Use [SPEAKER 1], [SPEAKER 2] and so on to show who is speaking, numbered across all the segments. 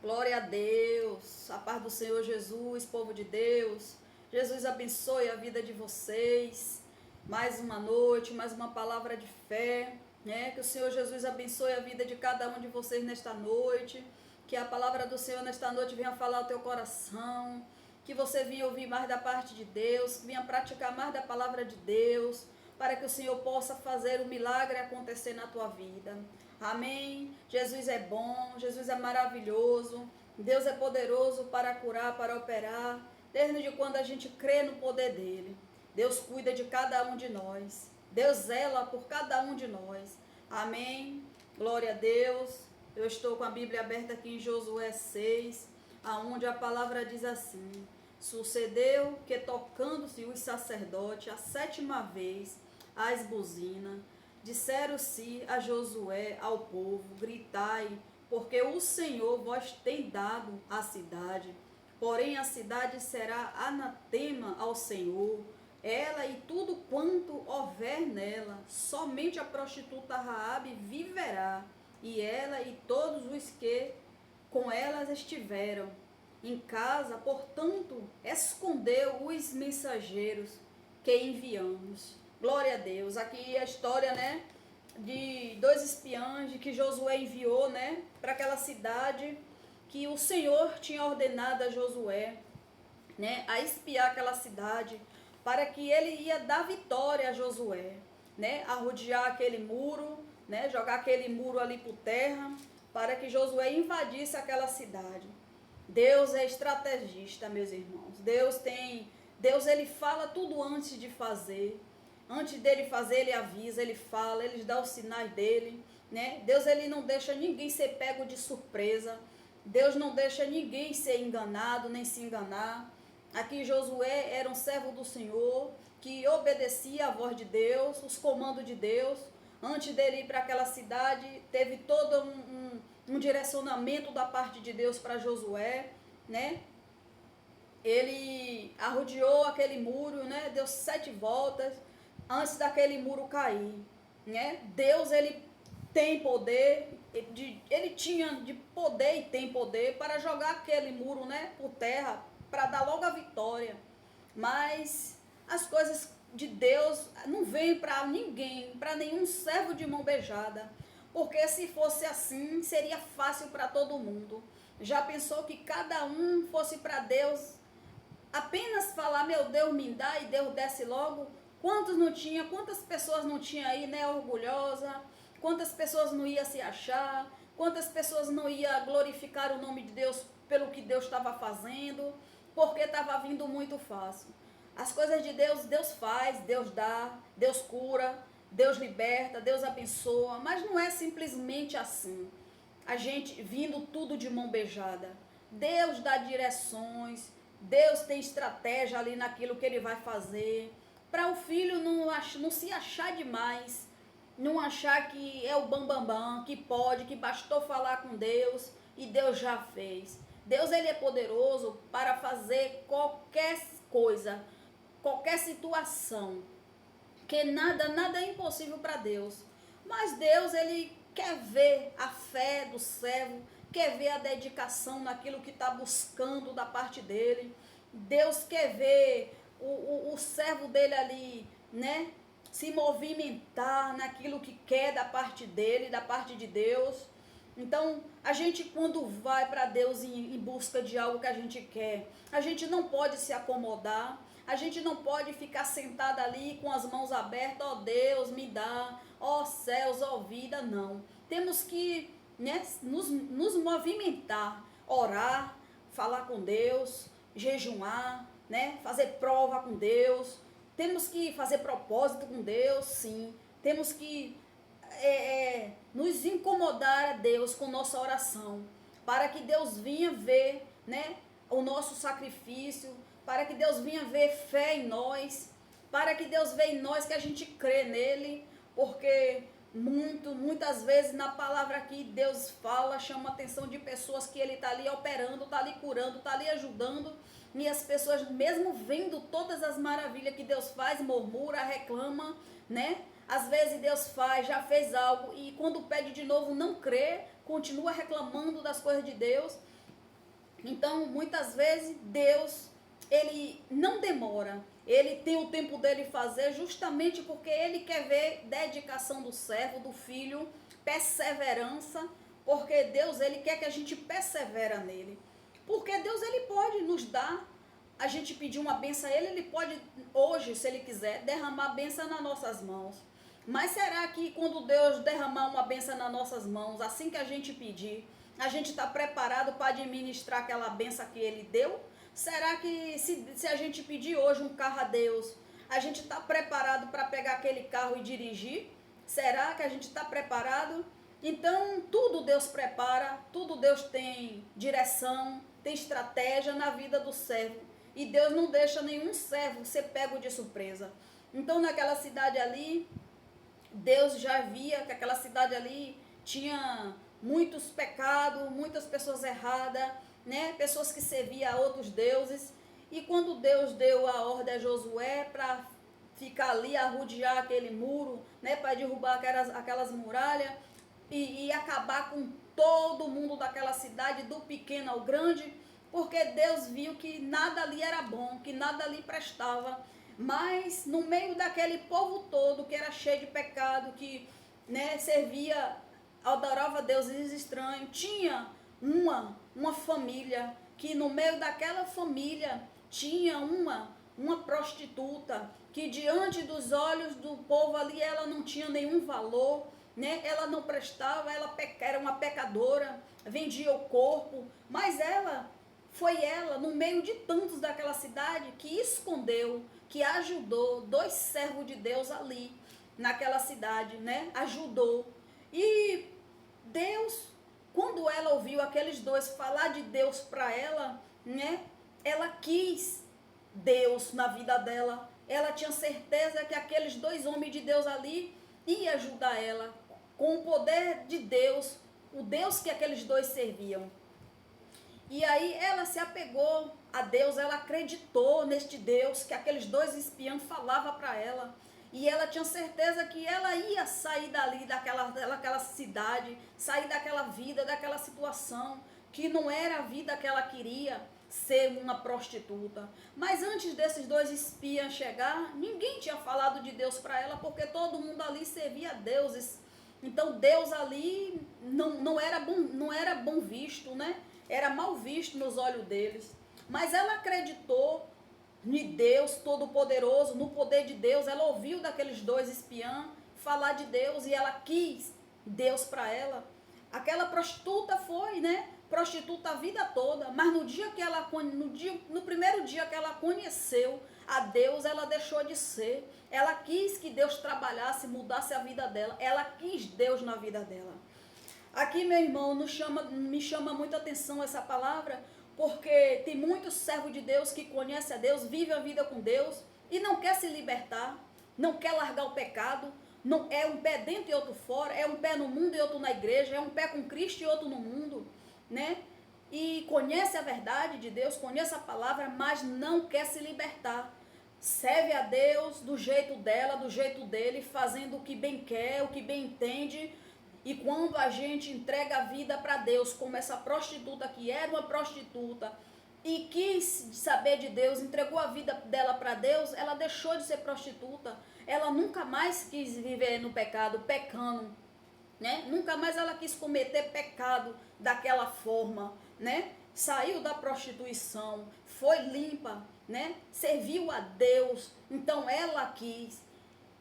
[SPEAKER 1] Glória a Deus, a paz do Senhor Jesus, povo de Deus. Jesus abençoe a vida de vocês. Mais uma noite, mais uma palavra de fé, né? Que o Senhor Jesus abençoe a vida de cada um de vocês nesta noite. Que a palavra do Senhor nesta noite venha falar ao teu coração. Que você venha ouvir mais da parte de Deus, venha praticar mais da palavra de Deus, para que o Senhor possa fazer o milagre acontecer na tua vida. Amém? Jesus é bom, Jesus é maravilhoso, Deus é poderoso para curar, para operar, desde quando a gente crê no poder dele. Deus cuida de cada um de nós, Deus zela por cada um de nós. Amém? Glória a Deus. Eu estou com a Bíblia aberta aqui em Josué 6, aonde a palavra diz assim: sucedeu que, tocando-se os sacerdotes a sétima vez as buzinas, disseram-se a Josué, ao povo: gritai, porque o Senhor vos tem dado a cidade. Porém a cidade será anatema ao Senhor, ela e tudo quanto houver nela. Somente a prostituta Raabe viverá, e ela e todos os que com elas estiveram em casa. Portanto, escondeu os mensageiros que enviamos. Glória a Deus. Aqui a história, né, de dois espiãs que Josué enviou, né, para aquela cidade que o Senhor tinha ordenado a Josué, né, a espiar aquela cidade, para que ele ia dar vitória a Josué, né, a rodear aquele muro, né, jogar aquele muro ali por terra, para que Josué invadisse aquela cidade. Deus é estrategista, meus irmãos. Deus ele fala tudo antes de fazer. Antes dele fazer, ele avisa, ele fala, ele dá os sinais dele, né? Deus ele não deixa ninguém ser pego de surpresa. Deus não deixa ninguém ser enganado, nem se enganar. Aqui Josué era um servo do Senhor, que obedecia à voz de Deus, os comandos de Deus. Antes dele ir para aquela cidade, teve todo um direcionamento da parte de Deus para Josué, né? Ele arrodeou aquele muro, né? Deu 7 voltas antes daquele muro cair, né? Deus ele tem poder, ele tinha de poder e tem poder para jogar aquele muro, né, por terra, para dar logo a vitória. Mas as coisas de Deus não vêm para ninguém, para nenhum servo de mão beijada, porque se fosse assim, seria fácil para todo mundo. Já pensou que cada um fosse para Deus apenas falar, meu Deus me dá, e Deus desce logo? Quantas pessoas não tinha aí, né, orgulhosa? Quantas pessoas não ia se achar? Quantas pessoas não ia glorificar o nome de Deus pelo que Deus estava fazendo? Porque estava vindo muito fácil. As coisas de Deus, Deus faz, Deus dá, Deus cura, Deus liberta, Deus abençoa, mas não é simplesmente assim. A gente vindo tudo de mão beijada. Deus dá direções, Deus tem estratégia ali naquilo que ele vai fazer, para o filho não se achar demais, não achar que é o bambambam, que pode, que bastou falar com Deus e Deus já fez. Deus ele é poderoso para fazer qualquer coisa, qualquer situação, que nada é impossível para Deus. Mas Deus ele quer ver a fé do servo, quer ver a dedicação naquilo que está buscando da parte dele. Deus quer ver o servo dele ali, né, se movimentar naquilo que quer da parte dele, da parte de Deus. Então, a gente quando vai para Deus em busca de algo que a gente quer, a gente não pode se acomodar, a gente não pode ficar sentada ali com as mãos abertas, ó Deus, me dá, ó céus, ó vida, não. Temos que, né, nos movimentar, orar, falar com Deus, jejuar, né, fazer prova com Deus. Temos que fazer propósito com Deus, sim. Temos que nos incomodar a Deus com nossa oração, para que Deus venha ver, né, o nosso sacrifício, para que Deus venha ver fé em nós, para que Deus veja em nós que a gente crê nele, porque muitas vezes na palavra aqui Deus fala, chama a atenção de pessoas que ele está ali operando, está ali curando, está ali ajudando, e as pessoas mesmo vendo todas as maravilhas que Deus faz, murmura, reclama, né? Às vezes Deus faz, já fez algo, e quando pede de novo não crê, continua reclamando das coisas de Deus. Então, muitas vezes, Deus, ele não demora. Ele tem o tempo dele fazer justamente porque ele quer ver dedicação do servo, do filho, perseverança, porque Deus, ele quer que a gente persevera nele. Porque Deus, ele pode nos dar, a gente pedir uma benção a ele pode, hoje, se ele quiser, derramar a benção nas nossas mãos. Mas será que quando Deus derramar uma benção nas nossas mãos, assim que a gente pedir, a gente está preparado para administrar aquela benção que ele deu? Será que se a gente pedir hoje um carro a Deus, a gente está preparado para pegar aquele carro e dirigir? Será que a gente está preparado? Então, tudo Deus prepara, tudo Deus tem direção, tem estratégia na vida do servo. E Deus não deixa nenhum servo ser pego de surpresa. Então, naquela cidade ali, Deus já via que aquela cidade ali tinha muitos pecados, muitas pessoas erradas, né? Pessoas que serviam a outros deuses. E quando Deus deu a ordem a Josué para ficar ali, arrodear aquele muro, né? Para derrubar aquelas muralhas e acabar com todo mundo daquela cidade, do pequeno ao grande, porque Deus viu que nada ali era bom, que nada ali prestava. Mas no meio daquele povo todo que era cheio de pecado, que, né, servia, adorava deuses estranhos, tinha uma família, que no meio daquela família tinha uma prostituta, que diante dos olhos do povo ali ela não tinha nenhum valor, né? Ela não prestava, ela era uma pecadora, vendia o corpo, mas foi ela, no meio de tantos daquela cidade, que escondeu, que ajudou dois servos de Deus ali, naquela cidade, né? Ajudou. E Deus, quando ela ouviu aqueles dois falar de Deus para ela, né? Ela quis Deus na vida dela. Ela tinha certeza que aqueles dois homens de Deus ali iam ajudar ela, com o poder de Deus, o Deus que aqueles dois serviam. E aí ela se apegou a Deus, ela acreditou neste Deus que aqueles dois espiãs falavam para ela. E ela tinha certeza que ela ia sair dali, daquela cidade, sair daquela vida, daquela situação, que não era a vida que ela queria, ser uma prostituta. Mas antes desses dois espiãs chegar, ninguém tinha falado de Deus para ela, porque todo mundo ali servia a deuses. Então Deus ali não era bom visto, né? Era mal visto nos olhos deles. Mas ela acreditou em Deus Todo-Poderoso, no poder de Deus. Ela ouviu daqueles dois espiãs falar de Deus e ela quis Deus para ela. Aquela prostituta foi, né? Prostituta a vida toda, mas no primeiro dia que ela conheceu a Deus, ela deixou de ser. Ela quis que Deus trabalhasse, mudasse a vida dela. Ela quis Deus na vida dela. Aqui, meu irmão, me chama muita atenção essa palavra, porque tem muitos servos de Deus que conhecem a Deus, vivem a vida com Deus e não quer se libertar, não quer largar o pecado, não é um pé dentro e outro fora, é um pé no mundo e outro na igreja, é um pé com Cristo e outro no mundo, né? E conhece a verdade de Deus, conhece a palavra, mas não quer se libertar. Serve a Deus do jeito dela, do jeito dele, fazendo o que bem quer, o que bem entende. E quando a gente entrega a vida para Deus, como essa prostituta que era uma prostituta e quis saber de Deus, entregou a vida dela para Deus, ela deixou de ser prostituta. Ela nunca mais quis viver no pecado, pecando, né? Nunca mais ela quis cometer pecado daquela forma, né? Saiu da prostituição, foi limpa, né? Serviu a Deus, então ela quis.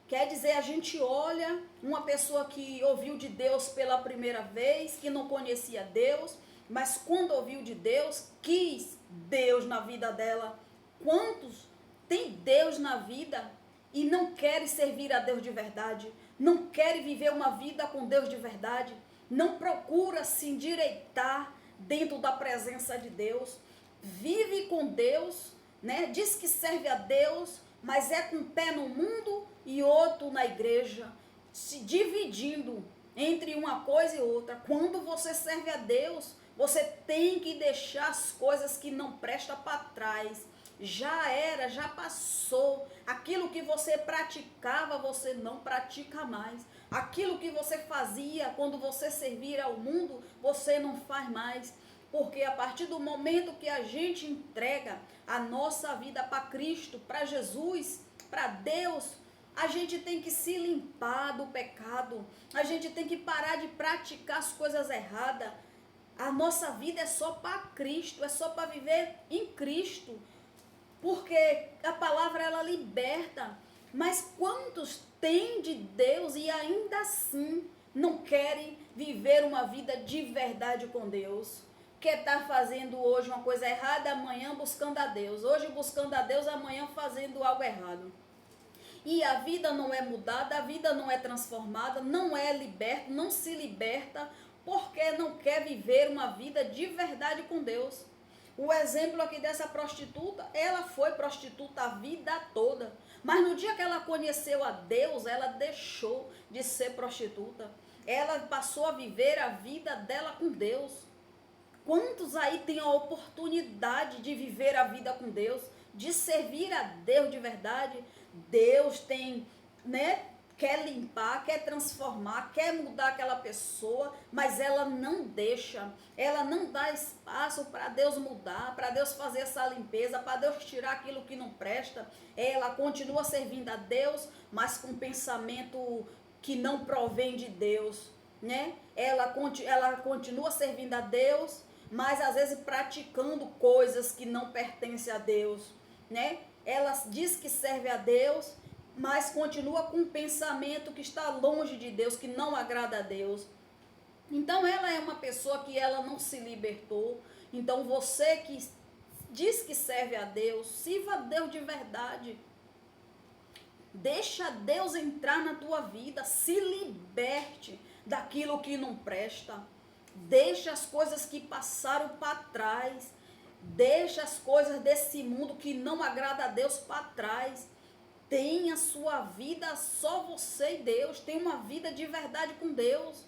[SPEAKER 1] Quer dizer, a gente olha uma pessoa que ouviu de Deus pela primeira vez, que não conhecia Deus, mas quando ouviu de Deus, quis Deus na vida dela. Quantos tem Deus na vida e não querem servir a Deus de verdade? Não querem viver uma vida com Deus de verdade? Não procura se endireitar dentro da presença de Deus? Vive com Deus, né? Diz que serve a Deus, mas é com um pé no mundo e outro na igreja, se dividindo entre uma coisa e outra. Quando você serve a Deus, você tem que deixar as coisas que não prestam para trás. Já era, já passou. Aquilo que você praticava, você não pratica mais. Aquilo que você fazia quando você servia ao mundo, você não faz mais. Porque a partir do momento que a gente entrega a nossa vida para Cristo, para Jesus, para Deus, a gente tem que se limpar do pecado, a gente tem que parar de praticar as coisas erradas. A nossa vida é só para Cristo, é só para viver em Cristo, porque a palavra ela liberta. Mas quantos têm de Deus e ainda assim não querem viver uma vida de verdade com Deus? Quer estar fazendo hoje uma coisa errada, amanhã buscando a Deus. Hoje buscando a Deus, amanhã fazendo algo errado. E a vida não é mudada, a vida não é transformada, não é liberta, não se liberta, porque não quer viver uma vida de verdade com Deus. O exemplo aqui dessa prostituta, ela foi prostituta a vida toda. Mas no dia que ela conheceu a Deus, ela deixou de ser prostituta. Ela passou a viver a vida dela com Deus. Quantos aí têm a oportunidade de viver a vida com Deus, de servir a Deus de verdade? Deus tem, quer limpar, quer transformar, quer mudar aquela pessoa, mas ela não deixa, ela não dá espaço para Deus mudar, para Deus fazer essa limpeza, para Deus tirar aquilo que não presta. Ela continua servindo a Deus, mas com pensamento que não provém de Deus, Ela continua servindo a Deus, mas às vezes praticando coisas que não pertencem a Deus, Ela diz que serve a Deus, mas continua com um pensamento que está longe de Deus, que não agrada a Deus. Então ela é uma pessoa que ela não se libertou. Então você que diz que serve a Deus, sirva a Deus de verdade. Deixa Deus entrar na tua vida, se liberte daquilo que não presta. Deixa as coisas que passaram para trás. Deixa as coisas desse mundo que não agrada a Deus para trás. Tenha sua vida só você e Deus. Tenha uma vida de verdade com Deus.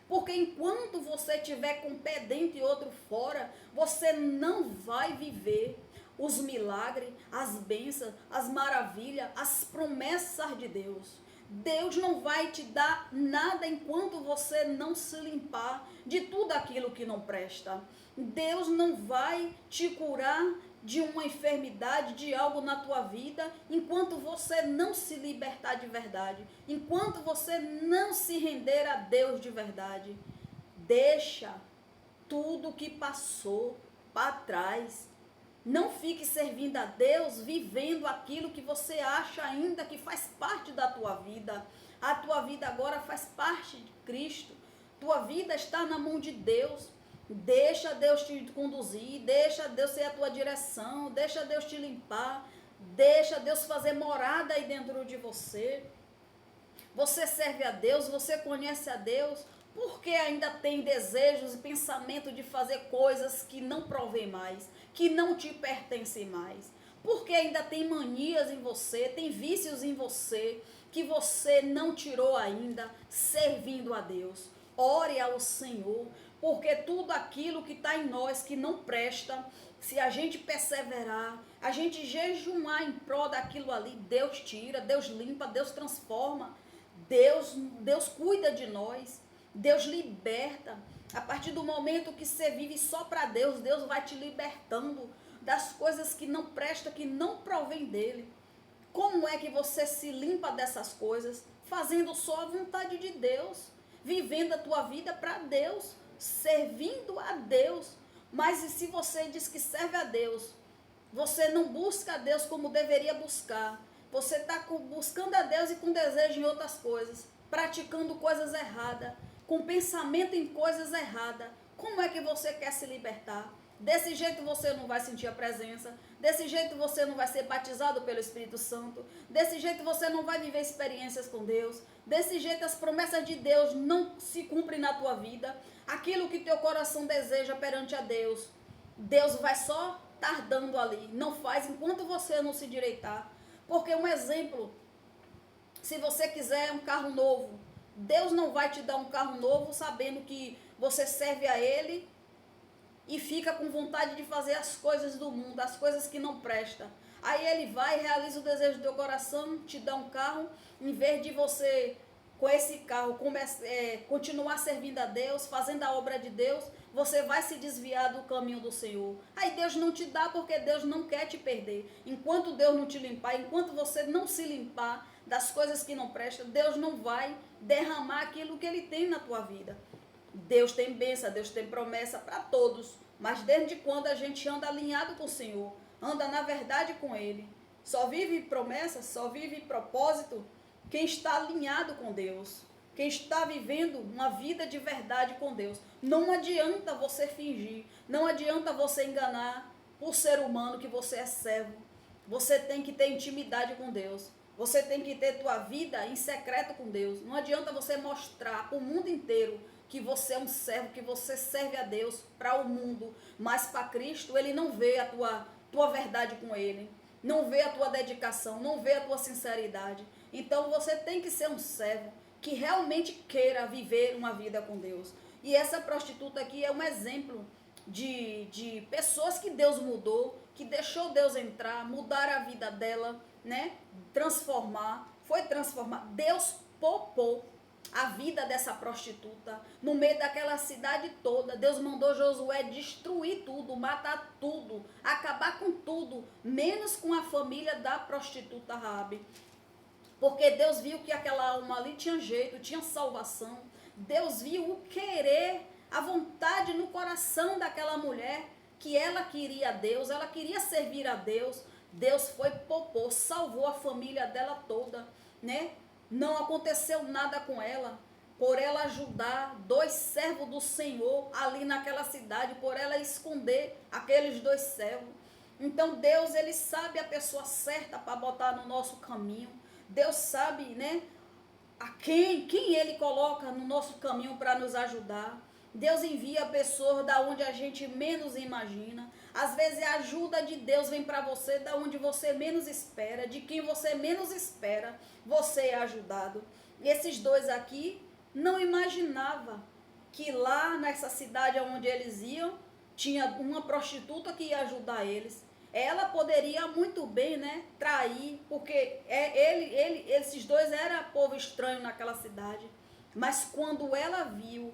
[SPEAKER 1] Porque enquanto você estiver com um pé dentro e outro fora, você não vai viver os milagres, as bênçãos, as maravilhas, as promessas de Deus. Deus não vai te dar nada enquanto você não se limpar de tudo aquilo que não presta. Deus não vai te curar de uma enfermidade, de algo na tua vida, enquanto você não se libertar de verdade, enquanto você não se render a Deus de verdade. Deixa tudo que passou para trás. Não fique servindo a Deus, vivendo aquilo que você acha ainda que faz parte da tua vida. A tua vida agora faz parte de Cristo. Tua vida está na mão de Deus. Deixa Deus te conduzir, deixa Deus ser a tua direção, deixa Deus te limpar, deixa Deus fazer morada aí dentro de você. Você serve a Deus, você conhece a Deus, porque ainda tem desejos e pensamento de fazer coisas que não provém mais, que não te pertencem mais. Porque ainda tem manias em você, tem vícios em você, que você não tirou ainda, servindo a Deus. Ore ao Senhor, porque tudo aquilo que está em nós, que não presta, se a gente perseverar, a gente jejumar em prol daquilo ali, Deus tira, Deus limpa, Deus transforma, Deus cuida de nós, Deus liberta. A partir do momento que você vive só para Deus, Deus vai te libertando das coisas que não prestam, que não provém dele. Como é que você se limpa dessas coisas? Fazendo só a vontade de Deus, vivendo a tua vida para Deus, servindo a Deus. Mas se você diz que serve a Deus, você não busca a Deus como deveria buscar, você está buscando a Deus e com desejo em outras coisas, praticando coisas erradas, com pensamento em coisas erradas, como é que você quer se libertar? Desse jeito você não vai sentir a presença, desse jeito você não vai ser batizado pelo Espírito Santo, desse jeito você não vai viver experiências com Deus, desse jeito as promessas de Deus não se cumprem na tua vida. Aquilo que teu coração deseja perante a Deus, Deus vai só tardando ali, não faz enquanto você não se direitar. Porque um exemplo, se você quiser um carro novo, Deus não vai te dar um carro novo sabendo que você serve a Ele e fica com vontade de fazer as coisas do mundo, as coisas que não prestam. Aí Ele vai e realiza o desejo do teu coração, te dá um carro, em vez de você, com esse carro, continuar servindo a Deus, fazendo a obra de Deus, você vai se desviar do caminho do Senhor. Aí Deus não te dá porque Deus não quer te perder. Enquanto Deus não te limpar, enquanto você não se limpar das coisas que não prestam, Deus não vai derramar aquilo que Ele tem na tua vida. Deus tem bênção, Deus tem promessa para todos, mas desde quando a gente anda alinhado com o Senhor, anda na verdade com Ele, só vive promessa, só vive propósito quem está alinhado com Deus, quem está vivendo uma vida de verdade com Deus. Não adianta você fingir, não adianta você enganar por ser humano que você é servo. Você tem que ter intimidade com Deus. Você tem que ter tua vida em secreto com Deus. Não adianta você mostrar para o mundo inteiro que você é um servo, que você serve a Deus para o mundo, mas para Cristo ele não vê a tua verdade com ele, não vê a tua dedicação, não vê a tua sinceridade. Então você tem que ser um servo que realmente queira viver uma vida com Deus. E essa prostituta aqui é um exemplo de pessoas que Deus mudou, que deixou Deus entrar, mudar a vida dela, né? Foi transformar. Deus poupou a vida dessa prostituta no meio daquela cidade toda. Deus mandou Josué destruir tudo, matar tudo, acabar com tudo, menos com a família da prostituta Raabe. Porque Deus viu que aquela alma ali tinha jeito, tinha salvação. Deus viu o querer, a vontade no coração daquela mulher, que ela queria Deus, ela queria servir a Deus. Deus foi, poupou, salvou a família dela toda, né? Não aconteceu nada com ela, por ela ajudar dois servos do Senhor ali naquela cidade, por ela esconder aqueles dois servos. Então Deus, ele sabe a pessoa certa para botar no nosso caminho. Deus sabe, né, a quem ele coloca no nosso caminho para nos ajudar. Deus envia pessoas da onde a gente menos imagina. Às vezes a ajuda de Deus vem para você da onde você menos espera, de quem você menos espera, você é ajudado. E esses dois aqui não imaginavam que lá nessa cidade onde eles iam, tinha uma prostituta que ia ajudar eles. Ela poderia muito bem, né, trair, porque esses dois eram povo estranho naquela cidade. Mas quando ela viu,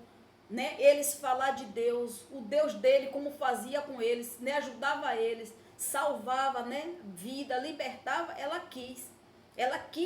[SPEAKER 1] né, eles falar de Deus, o Deus dele, como fazia com eles, né, ajudava eles, salvava, né, vida, libertava, ela quis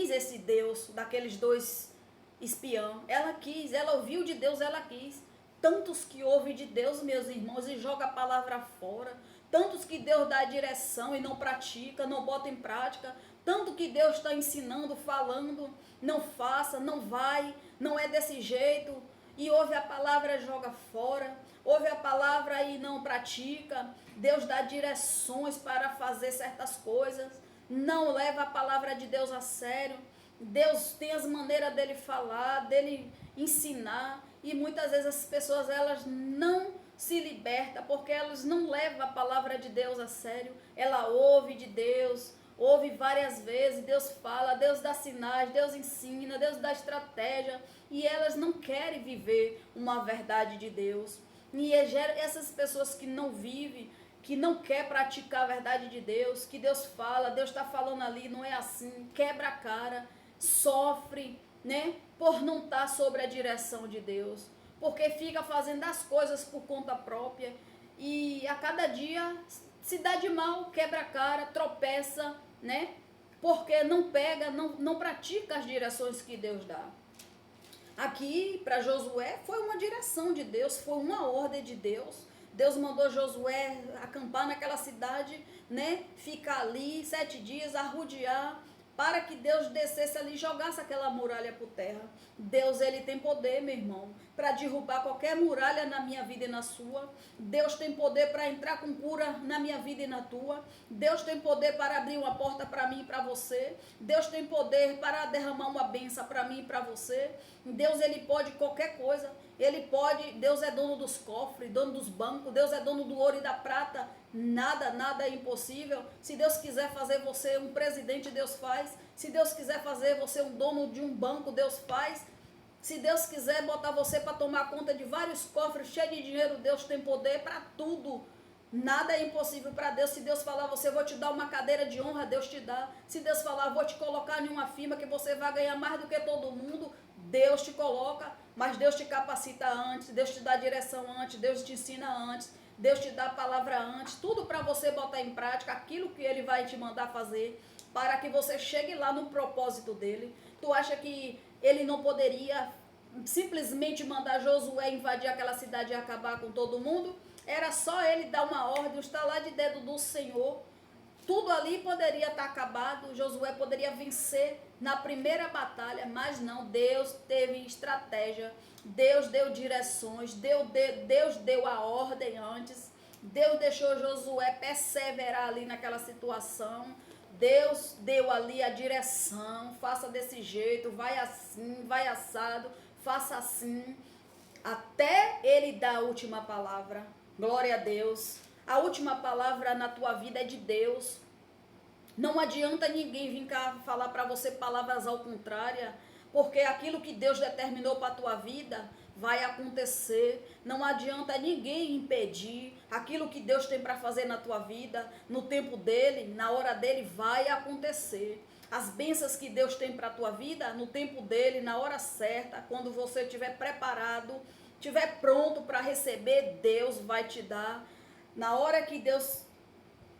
[SPEAKER 1] esse Deus daqueles dois espião, ela ouviu de Deus, ela quis. Tantos que ouvem de Deus, meus irmãos, e joga a palavra fora, tantos que Deus dá a direção e não pratica, não bota em prática, tanto que Deus está ensinando, falando, não faça, não vai, não é desse jeito, e ouve a palavra e joga fora, ouve a palavra e não pratica. Deus dá direções para fazer certas coisas, não leva a palavra de Deus a sério. Deus tem as maneiras dele falar, dele ensinar, e muitas vezes as pessoas elas não se libertam porque elas não levam a palavra de Deus a sério. Ela ouve de Deus, ouve várias vezes, Deus fala, Deus dá sinais, Deus ensina, Deus dá estratégia, e elas não querem viver uma verdade de Deus. E essas pessoas que não vivem, que não quer praticar a verdade de Deus, que Deus fala, Deus está falando ali, não é assim, quebra a cara, sofre, né, por não estar sobre a direção de Deus, porque fica fazendo as coisas por conta própria, e a cada dia se dá de mal, quebra a cara, tropeça, né, porque não pega, não pratica as direções que Deus dá. Aqui, para Josué, foi uma direção de Deus, foi uma ordem de Deus. Deus mandou Josué acampar naquela cidade, né? Ficar ali 7 dias, arrodear, para que Deus descesse ali e jogasse aquela muralha por terra. Deus, ele tem poder, meu irmão, para derrubar qualquer muralha na minha vida e na sua. Deus tem poder para entrar com cura na minha vida e na tua. Deus tem poder para abrir uma porta para mim e para você. Deus tem poder para derramar uma bênção para mim e para você. Deus, ele pode qualquer coisa. Ele pode, Deus é dono dos cofres, dono dos bancos, Deus é dono do ouro e da prata. Nada é impossível. Se Deus quiser fazer você um presidente, Deus faz. Se Deus quiser fazer você um dono de um banco, Deus faz. Se Deus quiser botar você para tomar conta de vários cofres cheios de dinheiro, Deus tem poder para tudo. Nada é impossível para Deus. Se Deus falar, você vou te dar uma cadeira de honra, Deus te dá. Se Deus falar, vou te colocar em uma firma que você vai ganhar mais do que todo mundo, Deus te coloca. mas Deus te capacita antes, Deus te dá direção antes, Deus te ensina antes, Deus te dá a palavra antes, tudo para você botar em prática aquilo que Ele vai te mandar fazer, para que você chegue lá no propósito dele. Tu acha que Ele não poderia simplesmente mandar Josué invadir aquela cidade e acabar com todo mundo? Era só ele dar uma ordem, o estalar de dedo do Senhor, tudo ali poderia estar acabado, Josué poderia vencer na primeira batalha, mas não, Deus teve estratégia, Deus deu direções, Deus deu a ordem antes, Deus deixou Josué perseverar ali naquela situação, Deus deu ali a direção, faça desse jeito, vai assim, vai assado, faça assim, até ele dar a última palavra. Glória a Deus. A última palavra na tua vida é de Deus. Não adianta ninguém vir cá falar para você palavras ao contrário, porque aquilo que Deus determinou para a tua vida vai acontecer. Não adianta ninguém impedir aquilo que Deus tem para fazer na tua vida. No tempo dele, na hora dele, vai acontecer. As bênçãos que Deus tem para a tua vida, no tempo dele, na hora certa, quando você estiver preparado, estiver pronto para receber, Deus vai te dar. Na hora que Deus,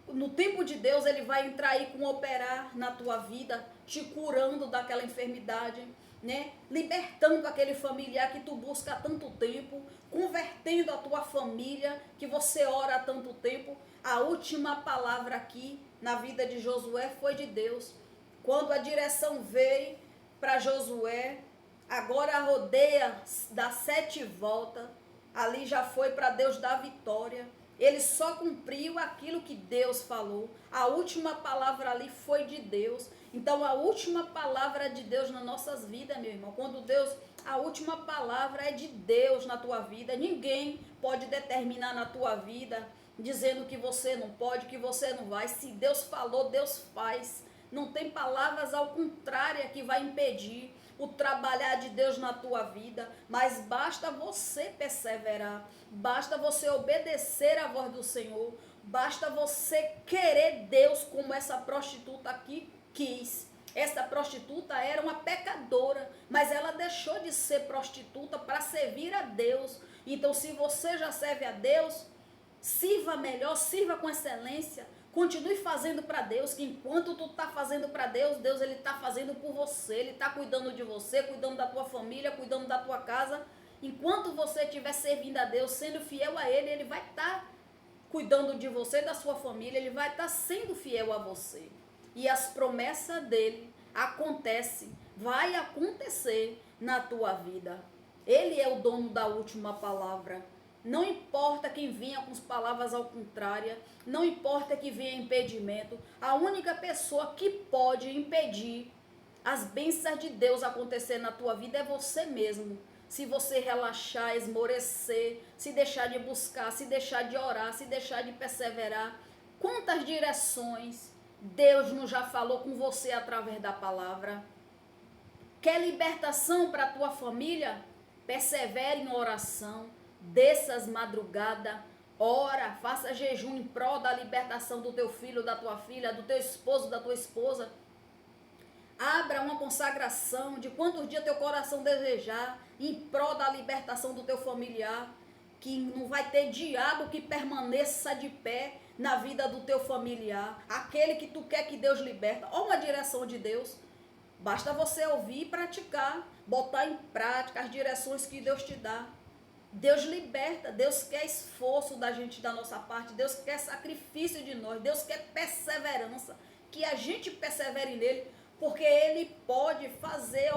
[SPEAKER 1] no tempo de Deus, Ele vai entrar aí com operar na tua vida, te curando daquela enfermidade, né? Libertando aquele familiar que tu busca há tanto tempo, convertendo a tua família que você ora há tanto tempo. A última palavra aqui na vida de Josué foi de Deus. Quando a direção veio para Josué, agora rodeia, dá 7 voltas, ali já foi para Deus dar vitória. Ele só cumpriu aquilo que Deus falou. A última palavra ali foi de Deus. Então, a última palavra de Deus nas nossas vidas, meu irmão. Quando Deus, a última palavra é de Deus na tua vida. Ninguém pode determinar na tua vida, dizendo que você não pode, que você não vai. Se Deus falou, Deus faz. Não tem palavras ao contrário que vai impedir o trabalhar de Deus na tua vida, mas basta você perseverar, basta você obedecer à voz do Senhor, basta você querer Deus como essa prostituta aqui quis. Essa prostituta era uma pecadora, mas ela deixou de ser prostituta para servir a Deus. Então, se você já serve a Deus, sirva melhor, sirva com excelência. Continue fazendo para Deus, que enquanto tu está fazendo para Deus, Deus ele está fazendo por você, ele está cuidando de você, cuidando da tua família, cuidando da tua casa. Enquanto você estiver servindo a Deus, sendo fiel a Ele, Ele vai estar cuidando de você e da sua família, Ele vai estar sendo fiel a você. E as promessas dele acontecem, vai acontecer na tua vida. Ele é o dono da última palavra. Não importa quem venha com as palavras ao contrário, não importa que venha impedimento, a única pessoa que pode impedir as bênçãos de Deus acontecer na tua vida é você mesmo. Se você relaxar, esmorecer, se deixar de buscar, se deixar de orar, se deixar de perseverar, quantas direções Deus não já falou com você através da palavra? Quer libertação para a tua família? Persevere em oração. Desça as madrugadas, ora, faça jejum em prol da libertação do teu filho, da tua filha, do teu esposo, da tua esposa. Abra uma consagração de quantos dias teu coração desejar, em prol da libertação do teu familiar, que não vai ter diabo que permaneça de pé na vida do teu familiar, aquele que tu quer que Deus liberta. Olha uma direção de Deus. Basta você ouvir e praticar, botar em prática as direções que Deus te dá. Deus liberta, Deus quer esforço da gente, da nossa parte, Deus quer sacrifício de nós, Deus quer perseverança, que a gente persevere nele, porque ele pode fazer,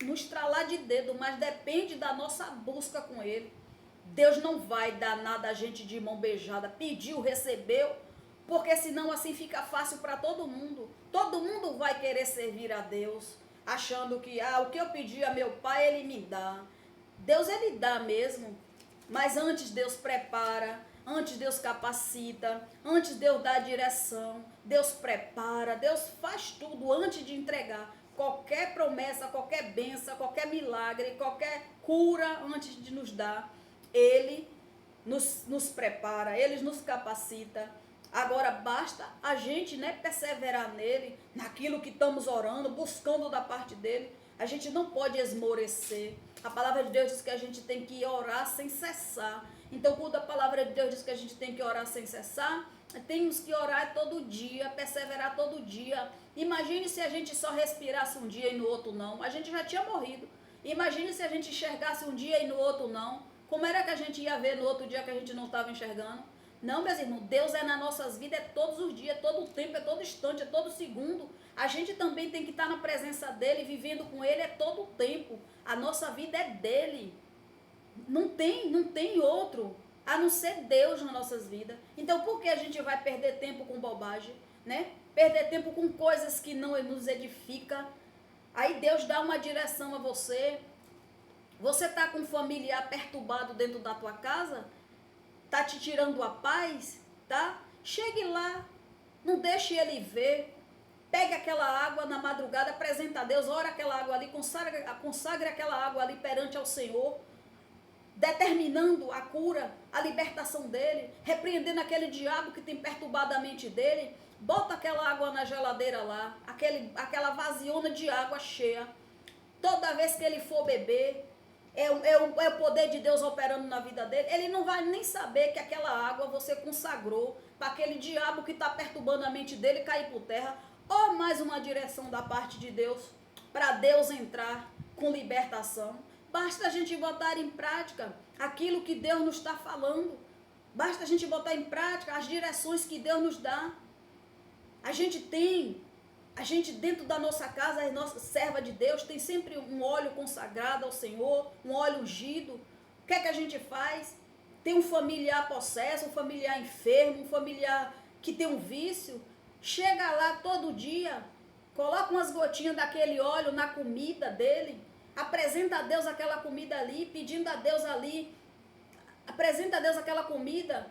[SPEAKER 1] no estralar de dedo, mas depende da nossa busca com ele. Deus não vai dar nada a gente de mão beijada, pediu, recebeu, porque senão assim fica fácil para todo mundo vai querer servir a Deus, achando que, o que eu pedi a meu pai, ele me dá. Deus ele dá mesmo, mas antes Deus prepara, antes Deus capacita, antes Deus dá a direção, Deus prepara, Deus faz tudo antes de entregar. Qualquer promessa, qualquer bênção, qualquer milagre, qualquer cura antes de nos dar, Ele nos prepara, Ele nos capacita. Agora basta a gente perseverar nele, naquilo que estamos orando, buscando da parte dele. A gente não pode esmorecer. A palavra de Deus diz que a gente tem que orar sem cessar. Então, quando a palavra de Deus diz que a gente tem que orar sem cessar, temos que orar todo dia, perseverar todo dia. Imagine se a gente só respirasse um dia e no outro não. A gente já tinha morrido. Imagine se a gente enxergasse um dia e no outro não. Como era que a gente ia ver no outro dia que a gente não estava enxergando? Não, meus irmãos, Deus é nas nossas vidas, é todos os dias, é todo o tempo, é todo instante, é todo segundo. A gente também tem que estar na presença dele, vivendo com ele, é todo o tempo. A nossa vida é dele. Não tem outro, a não ser Deus nas nossas vidas. Então, por que a gente vai perder tempo com bobagem, né? Perder tempo com coisas que não nos edificam. Aí Deus dá uma direção a você. Você está com um familiar perturbado dentro da tua casa? Está te tirando a paz? Tá? Chegue lá, não deixe ele ver. Pegue aquela água na madrugada, apresenta a Deus, ora aquela água ali, consagre aquela água ali perante ao Senhor, determinando a cura, a libertação dele, repreendendo aquele diabo que tem perturbado a mente dele. Bota aquela água na geladeira lá, aquela vaziona de água cheia. Toda vez que ele for beber, é o poder de Deus operando na vida dele. Ele não vai nem saber que aquela água você consagrou para aquele diabo que está perturbando a mente dele cair por terra. Ou mais uma direção da parte de Deus, para Deus entrar com libertação. Basta a gente botar em prática aquilo que Deus nos está falando. Basta a gente botar em prática as direções que Deus nos dá. A gente dentro da nossa casa, a nossa serva de Deus, tem sempre um óleo consagrado ao Senhor, um óleo ungido. O que é que a gente faz? Tem um familiar possesso, um familiar enfermo, um familiar que tem um vício. Chega lá todo dia, coloca umas gotinhas daquele óleo na comida dele, apresenta a Deus aquela comida ali, pedindo a Deus ali, apresenta a Deus aquela comida,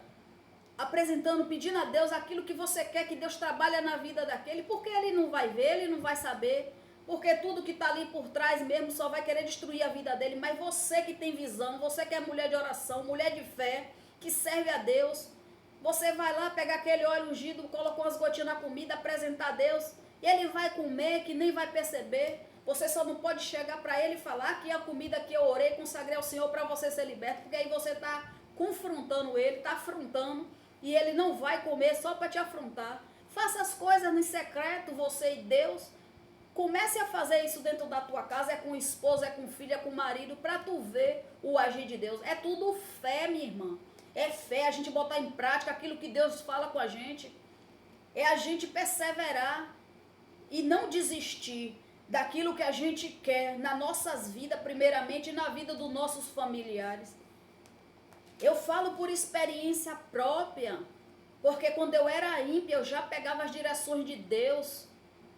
[SPEAKER 1] pedindo a Deus aquilo que você quer que Deus trabalhe na vida daquele, porque ele não vai ver, ele não vai saber, porque tudo que está ali por trás mesmo só vai querer destruir a vida dele. Mas você que tem visão, você que é mulher de oração, mulher de fé, que serve a Deus, você vai lá pegar aquele óleo ungido, colocou umas gotinhas na comida, apresentar a Deus, e ele vai comer, que nem vai perceber. Você só não pode chegar para ele e falar que a comida que eu orei, consagrei ao Senhor para você ser liberto, porque aí você está confrontando ele, está afrontando, e ele não vai comer só para te afrontar. Faça as coisas em secreto, você e Deus. Comece a fazer isso dentro da tua casa, é com esposa, é com filha, é com marido, para tu ver o agir de Deus. É tudo fé, minha irmã. É fé, a gente botar em prática aquilo que Deus fala com a gente. É a gente perseverar e não desistir daquilo que a gente quer nas nossas vidas, primeiramente, e na vida dos nossos familiares. Eu falo por experiência própria, porque quando eu era ímpia, eu já pegava as direções de Deus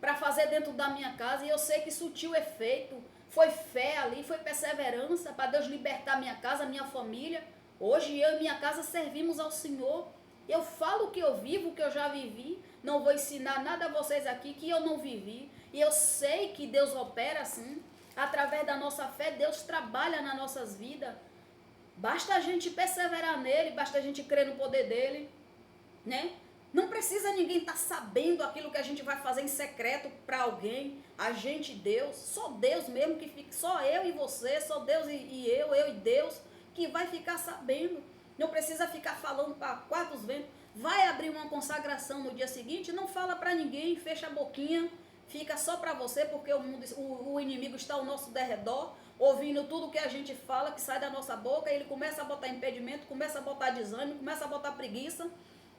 [SPEAKER 1] para fazer dentro da minha casa, e eu sei que surtiu efeito. Foi fé ali, foi perseverança para Deus libertar minha casa, minha família. Hoje eu e minha casa servimos ao Senhor. Eu falo o que eu vivo, o que eu já vivi. Não vou ensinar nada a vocês aqui que eu não vivi. E eu sei que Deus opera assim. Através da nossa fé, Deus trabalha nas nossas vidas. Basta a gente perseverar nele, basta a gente crer no poder dele, né? Não precisa ninguém estar sabendo aquilo que a gente vai fazer em secreto para alguém. A gente, Deus, só Deus mesmo que fica, só eu e você, só Deus e eu e Deus que vai ficar sabendo. Não precisa ficar falando para quatro ventos. Vai abrir uma consagração no dia seguinte, não fala para ninguém, fecha a boquinha, fica só para você, porque o inimigo está ao nosso derredor, ouvindo tudo que a gente fala, que sai da nossa boca, ele começa a botar impedimento, começa a botar desânimo, começa a botar preguiça,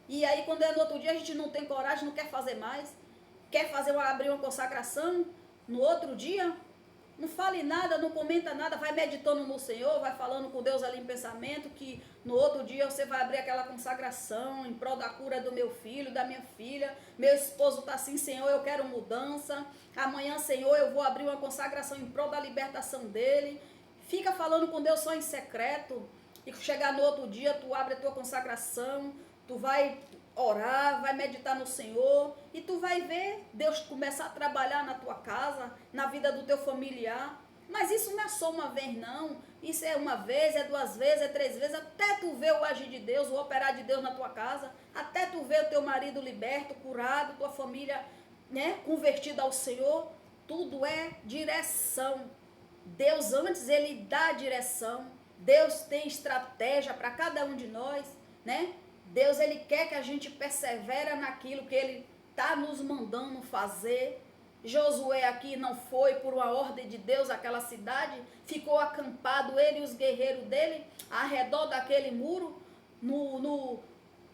[SPEAKER 1] e aí quando é no outro dia a gente não tem coragem, não quer fazer mais, quer abrir uma consagração, no outro dia, não fale nada, não comenta nada, vai meditando no Senhor, vai falando com Deus ali em pensamento, que no outro dia você vai abrir aquela consagração em prol da cura do meu filho, da minha filha. Meu esposo está assim, Senhor, eu quero mudança. Amanhã, Senhor, eu vou abrir uma consagração em prol da libertação dele. Fica falando com Deus só em secreto, e chegar no outro dia, tu abre a tua consagração, tu vai orar, vai meditar no Senhor, e tu vai ver Deus começar a trabalhar na tua casa, na vida do teu familiar. Mas isso não é só uma vez, não. Isso é uma vez, é duas vezes, é três vezes, até tu ver o agir de Deus, o operar de Deus na tua casa, até tu ver o teu marido liberto, curado, tua família, né, convertida ao Senhor. tudo é direção. Deus antes ele dá direção. Deus tem estratégia para cada um de nós, né? Deus ele quer que a gente persevere naquilo que ele está nos mandando fazer. Josué aqui não foi por uma ordem de Deus àquela cidade, ficou acampado ele e os guerreiros dele ao redor daquele muro.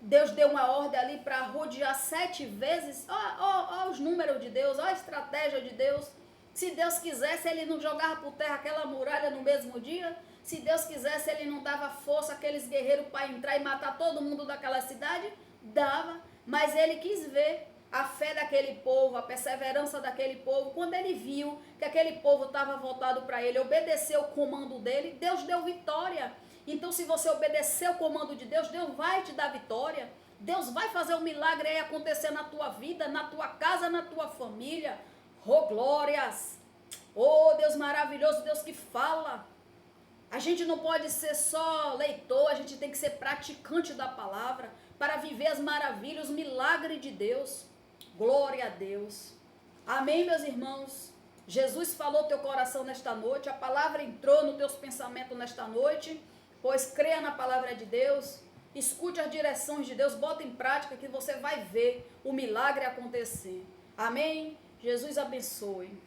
[SPEAKER 1] Deus deu uma ordem ali para rodear 7 vezes. Ó os números de Deus, ó a estratégia de Deus. Se Deus quisesse, ele não jogava por terra aquela muralha no mesmo dia. Se Deus quisesse, ele não dava força àqueles guerreiros para entrar e matar todo mundo daquela cidade? Dava, mas ele quis ver a fé daquele povo, a perseverança daquele povo. Quando ele viu que aquele povo estava voltado para ele, obedeceu o comando dele, Deus deu vitória. Então, se você obedecer o comando de Deus, Deus vai te dar vitória. Deus vai fazer um milagre aí acontecer na tua vida, na tua casa, na tua família. Oh, glórias! Oh, Deus maravilhoso, Deus que fala. A gente não pode ser só leitor, a gente tem que ser praticante da palavra para viver as maravilhas, os milagres de Deus. Glória a Deus. Amém, meus irmãos? Jesus falou teu coração nesta noite, a palavra entrou nos teus pensamentos nesta noite, pois creia na palavra de Deus, escute as direções de Deus, bota em prática que você vai ver o milagre acontecer. Amém? Jesus abençoe.